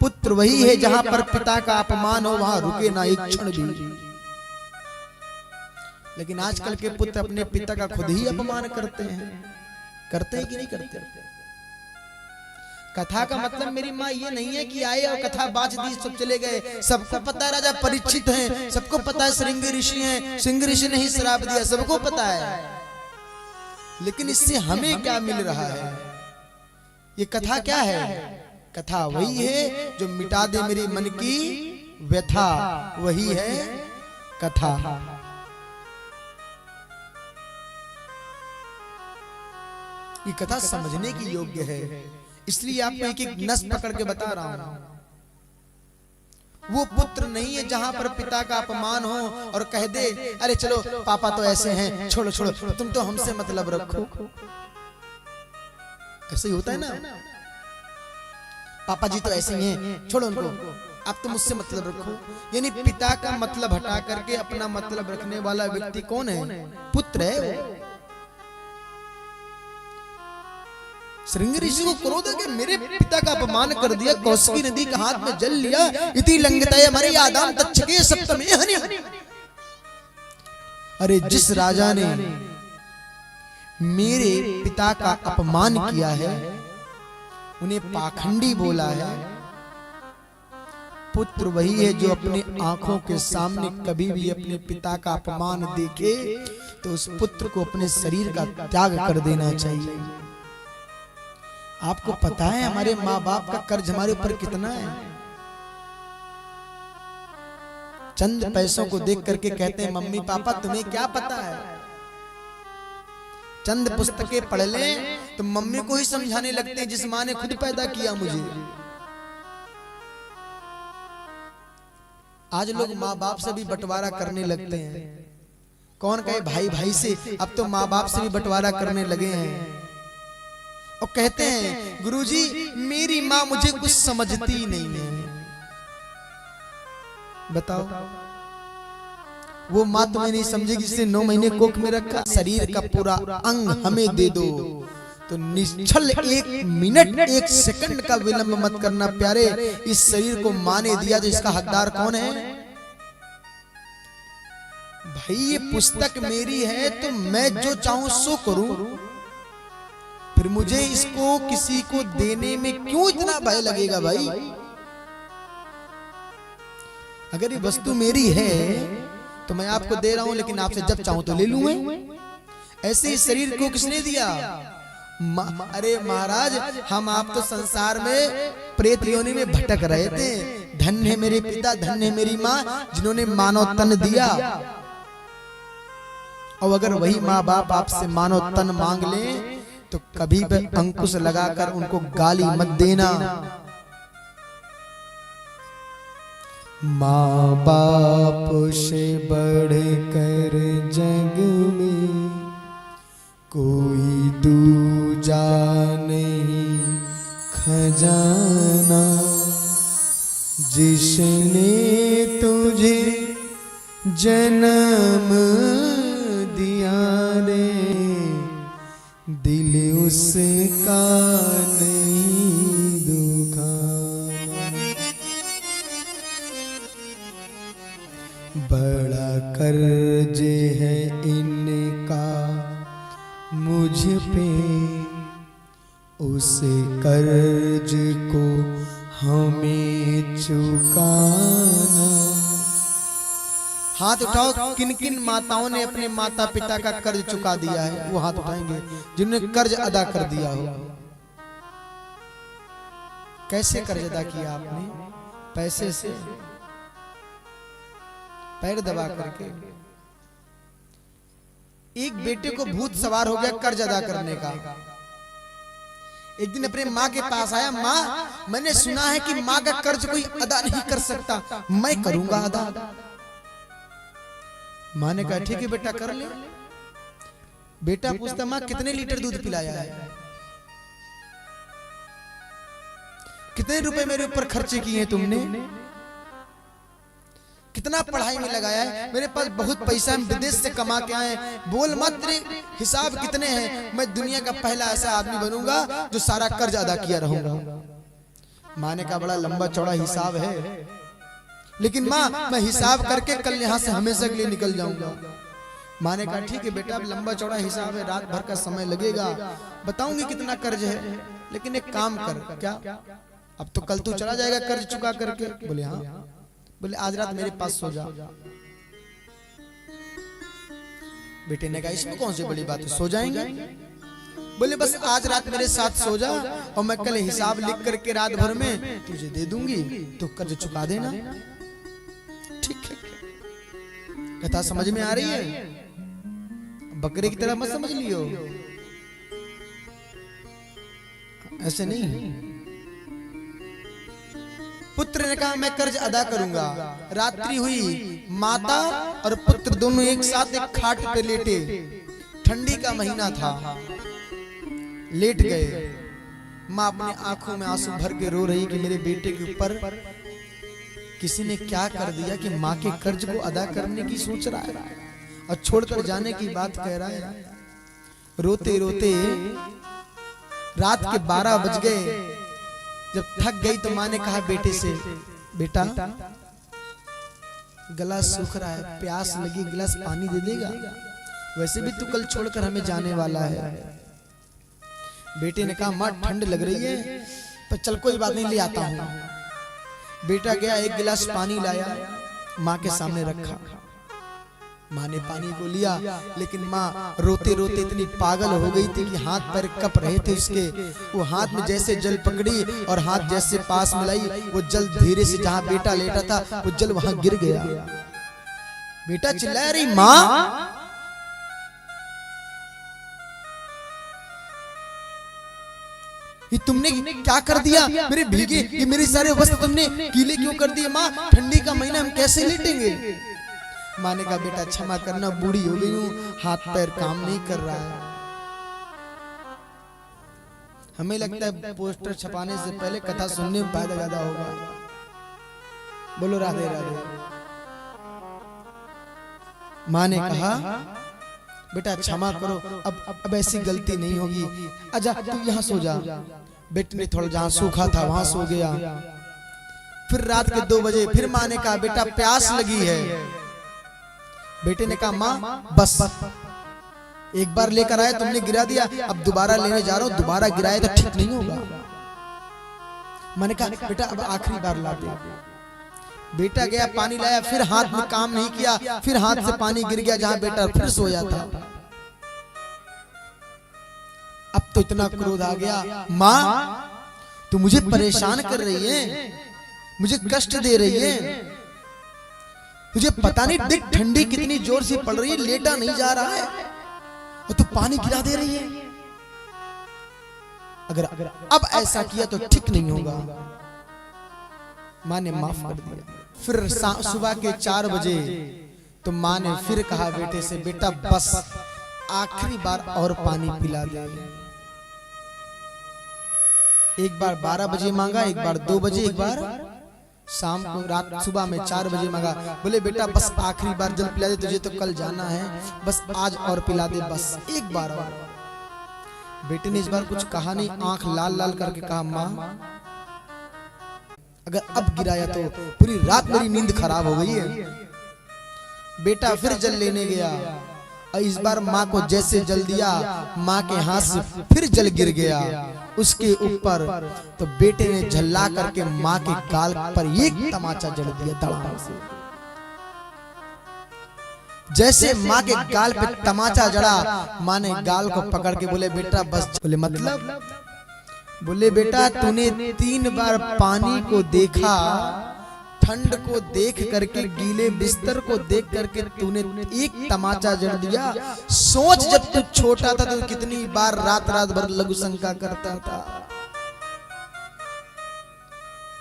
पुत्र वही है जहां पर पिता का अपमान हो वहां रुके ना एक क्षण भी। लेकिन आजकल के पुत्र अपने पिता का खुद ही अपमान करते हैं कि नहीं करते? कथा का मतलब मेरी माँ ये नहीं है कि आए और कथा बाज दी सब चले गए। सबको पता है राजा परीक्षित हैं, सबको पता है श्रृंग ऋषि हैं, श्रृंग ऋषि ने ही श्राप दिया, सबको पता है। लेकिन इससे हमें क्या मिल रहा है? ये कथा क्या है? कथा वही है जो मिटा दे मेरे मन की व्यथा, वही है कथा। ये कथा समझने की योग्य है, इसलिए आपको एक एक नस पकड़ के बता रहा हूं। वो पुत्र नहीं है जहां पर पिता का अपमान हो और कह दे अरे चलो पापा तो ऐसे हैं, छोड़ो छोड़ो, तुम तो हमसे मतलब रखो। ऐसे ही होता है ना, पापा जी तो ऐसे ही हैं, छोड़ो उनको, अब तुम मुझसे मतलब रखो। यानी पिता का मतलब हटा करके अपना मतलब रखने वाला व्यक्ति कौन है? पुत्र है। श्रृंग ऋषि को क्रोध है कि मेरे पिता का अपमान कर दिया, कौशिकी नदी का हाथ में जल लिया, इति लंघितये मर्यादाम तच्छके सप्तमे हनि। अरे जिस राजा ने मेरे पिता का अपमान किया है, उन्हें पाखंडी बोला है, पुत्र वही है जो अपनी आंखों के सामने कभी भी अपने पिता का अपमान देखे तो उस पुत्र को अपने शरीर का त्याग कर देना चाहिए। आपको पता है हमारे माँ बाप का कर्ज हमारे ऊपर कितना है? चंद पैसों को देख करके कहते हैं मम्मी पापा तुम्हें क्या पता है? चंद पुस्तकें पढ़ लें तो मम्मी को ही समझाने लगते हैं जिस माँ ने खुद पैदा किया मुझे। आज लोग माँ बाप से भी बंटवारा करने लगते हैं। कौन कहे भाई भाई से, अब तो माँ बाप से भी बंटवारा करने लगे हैं और कहते हैं गुरुजी मेरी माँ मुझे कुछ समझती नहीं है। बताओ वो माँ तुम्हें नहीं समझेगी जिसने 9 महीने कोख में रखा। शरीर का पूरा अंग हमें दे दो तो निश्चल 1 मिनट 1 सेकंड का विलंब मत करना प्यारे। इस शरीर को माँ ने दिया तो इसका हकदार कौन है? भाई ये पुस्तक मेरी है तो मैं जो चाहूं सो करूं, फिर मुझे इसको किसी को देने में क्यों इतना भय लगेगा? भाई अगर ये वस्तु मेरी है तो मैं आपको दे रहा हूं, लेकिन आपसे जब चाहूं तो ले लूंगा। ऐसे ही शरीर को किसने दिया? अरे महाराज हम आप तो संसार में प्रेत योनि में भटक रहे थे। धन्य है मेरे पिता, धन्य है मेरी माँ जिन्होंने मानव तन दिया। और अगर वही माँ बाप आपसे मानव तन मांग ले तो कभी भी अंकुश लगाकर उनको गाली मत देना। माँ बाप से बढ़कर जग में कोई दूजा नहीं खजाना। जिसने तुझे जन्म दिया रे दिल उसका नहीं दुखाना। बड़ा कर्ज है इनका मुझ पे, उस कर्ज को हमें चुकाना। हाथ उठाओ किन किन माताओं ने अपने माता पिता का कर्ज चुका दिया है? वो हाथ उठाएंगे जिन्होंने कर्ज अदा कर दिया हो। कैसे कर्ज अदा किया आपने? पैसे से, पैर दबा करके। एक बेटे को भूत सवार हो गया कर्ज अदा करने का। एक दिन अपने माँ के पास आया, माँ मैंने सुना है कि माँ का कर्ज कोई अदा नहीं कर सकता, मैं करूंगा अदा। माँ ने कहा ठीक है बेटा कर ले। बेटा पूछता माँ कितने लीटर दूध पिलाया है, कितने रुपए मेरे ऊपर खर्चे किए हैं तुमने, कितना पढ़ाई में लगाया है? मेरे पास बहुत पैसा है, विदेश से कमा के आए। बोल मत तेरे हिसाब कितने हैं, मैं दुनिया का पहला ऐसा आदमी बनूंगा जो सारा कर्ज अदा किया रहूंगा। माँ ने कहा बड़ा लंबा चौड़ा हिसाब है, लेकिन माँ मैं हिसाब करके कल यहाँ से हमेशा के लिए निकल जाऊंगा। माँ ने कहा ठीक है बेटा, अब लंबा चौड़ा हिसाब है, रात भर का समय लगेगा, बताऊंगी कितना कर्ज है, लेकिन एक काम कर। क्या? अब तो कल तू चला जाएगा कर्ज चुका करके। बोले हाँ। बोले आज रात मेरे पास सो जा। बेटे ने कहा इसमें कौन सी बड़ी बात है, सो जाएंगे। बोले बस आज रात मेरे साथ सो जा और मैं कल हिसाब लिख करके रात भर में तुझे दे दूंगी, तो कर्ज चुका देना। ठीक है। कथा समझ में आ रही है? बकरे की तरह मत समझ लियो, ऐसे नहीं। पुत्र ने कहा मैं कर्ज अदा करूंगा। रात्रि हुई, माता और पुत्र दोनों एक साथ एक खाट पे लेटे, ठंडी का महीना था, लेट गए। माँ अपनी आंखों में आंसू भर के रो रही कि मेरे बेटे के ऊपर किसी ने क्या कर दिया कि माँ के कर्ज को अदा करने की सोच रहा है और छोड़कर जाने की बात कह रहा है। रोते रोते रात के 12 बज गए। जब थक गई तो माँ ने कहा बेटे से, बेटा गला सूख रहा है, प्यास लगी, गिलास पानी दे देगा? वैसे भी तू कल छोड़कर हमें जाने वाला है। बेटे ने कहा माँ ठंड लग रही है, पर चल कोई बात नहीं, ले आता हूँ। बेटा गया, एक गिलास पानी लाया, माँ के सामने रखा। माँ ने पानी को लिया, लेकिन माँ रोते रोते इतनी पागल हो गई थी कि हाथ पैर कप रहे थे उसके। वो हाथ में जैसे जल पकड़ी और हाथ जैसे पास मिलाई, वो जल धीरे से जहां बेटा लेटा था वो जल वहां गिर गया। बेटा चिल्ला रही, माँ ये तुमने क्या कर दिया? मेरे भीगे, ये मेरे सारे वस्त्र तुमने गीले क्यों कर दिए? माँ ठंडी का महीना, हम कैसे लेटेंगे? माँ ने कहा बेटा क्षमा करना, बूढ़ी हो गई हूँ, हाथ पैर काम नहीं कर रहा है। हमें लगता है पोस्टर छपाने से पहले कथा सुनने में फायदा ज्यादा होगा। बोलो राधे राधे। माँ ने कहा बेटा क्षमा करो, अब ऐसी गलती नहीं होगी, आजा तू यहाँ सो जा। बेटे ने थोड़ा जहाँ सूखा था वहां सो गया। फिर रात के 2 बजे फिर माँ ने कहा बेटा प्यास लगी है। बेटे ने कहा माँ बस एक बार लेकर आया, तुमने गिरा दिया, अब दोबारा लेने जा रहा हूं, दोबारा गिराए तो ठीक नहीं होगा। मैंने कहा बेटा अब आखिरी बार ला दे। बेटा गया, पानी लाया, फिर हाथ में काम नहीं किया, फिर हाथ से पानी गिर गया जहां बेटा फिर सोया था। अब तो इतना क्रोध आ गया, माँ तू मुझे परेशान कर रही है, मुझे कष्ट दे रही है, तुझे पता नहीं देख ठंडी कितनी जोर से पड़ रही है, लेटा नहीं जा रहा है और तू पानी गिरा दे रही है। अगर अब ऐसा किया तो ठीक नहीं होगा। माँ ने माफ कर दिया। फिर सुबह के 4 बजे तो माँ ने फिर कहा बेटे से बेटा बस आखिरी बार और पानी पिला दे। एक बार 12 बजे मांगा, एक बार 2 बजे, एक बार शाम को, रात सुबह में 4 बजे मांगा। बोले बेटा बस आखिरी बार जल पिला दे, तुझे तो कल जाना है, बस आज और पिला दे, बस एक बार और। बेटे ने इस बार कुछ कहा नहीं, आंख लाल लाल करके कहा माँ अगर अब गिराया तो पूरी रात मेरी नींद खराब हो गई है। बेटा फिर जल लेने गया और इस बार माँ को जैसे जल दिया, माँ के हाथ से फिर जल गिर गया उसके ऊपर। तो बेटे ने झल्ला करके माँ के गाल पर एक तमाचा जड़ दिया धड़ाम से। जैसे माँ के गाल पे तमाचा जड़ा, माँ ने गाल को पकड़ के बोले बेटा बस। बोले मतलब? बोले बेटा तूने 3 बार पानी को देखा, ठंड को देख करके, गीले बिस्तर को देख करके तूने एक तमाचा जड़ दिया। सोच जब तू छोटा था तो कितनी बार रात रात भर लघु शंका करता था।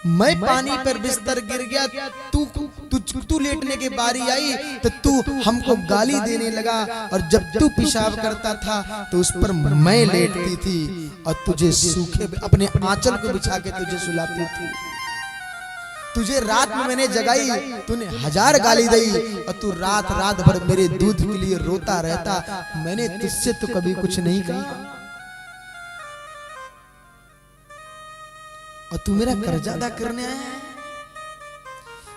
मैं पानी पर बिस्तर गिर गया, तू लेटने की बारी आई तो तू हमको गाली देने लगा, और जब तू पेशाब करता था तो उस पर मैं लेटती थी और तुझे सूखे अपने आंचल को बिछा के तुझे सुलाती थी। तुझे रात में मैंने जगाई, तूने 1000 गाली दी और तू रात रात भर मेरे दूध के लिए रोता रहता। मैंने तुझसे तो कभी कुछ नहीं कहा। और और तू मेरा कर्जा अदा करने आया है?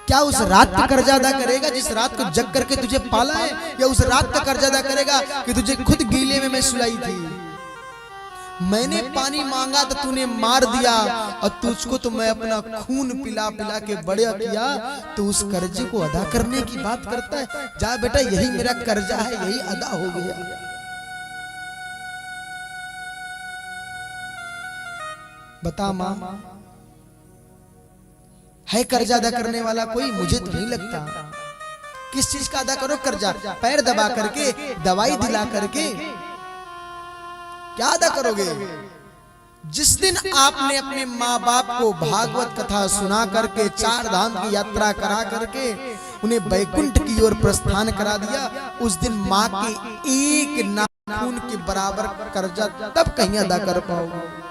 क्या उस रात का कर्जा अदा करेगा जिस रात को जग करके तुझे पाला है, या उस रात का कर्जा अदा करेगा कि तुझे खुद गीले में मैं सुलाई थी? मैंने पानी मांगा तो तूने मार दिया, और तुझको तो मैं अपना खून पिला पिला के बड़ा किया, तो उस कर्जे को अदा करने की बात करता है? जा बेटा, यही मेरा कर्जा है, यही अदा हो गया। बता मां, है कर्जा अदा करने वाला कोई? मुझे तो नहीं लगता। किस चीज का अदा करो कर्जा? पैर दबा करके, दवाई दिला करके क्या अदा करोगे? जिस दिन आपने अपने माँ बाप को भागवत कथा सुना करके, 4 धाम की यात्रा करा करके उन्हें वैकुंठ की ओर प्रस्थान करा दिया, उस दिन माँ के एक नाखून के बराबर कर्जा तब कहीं अदा कर पाओगे।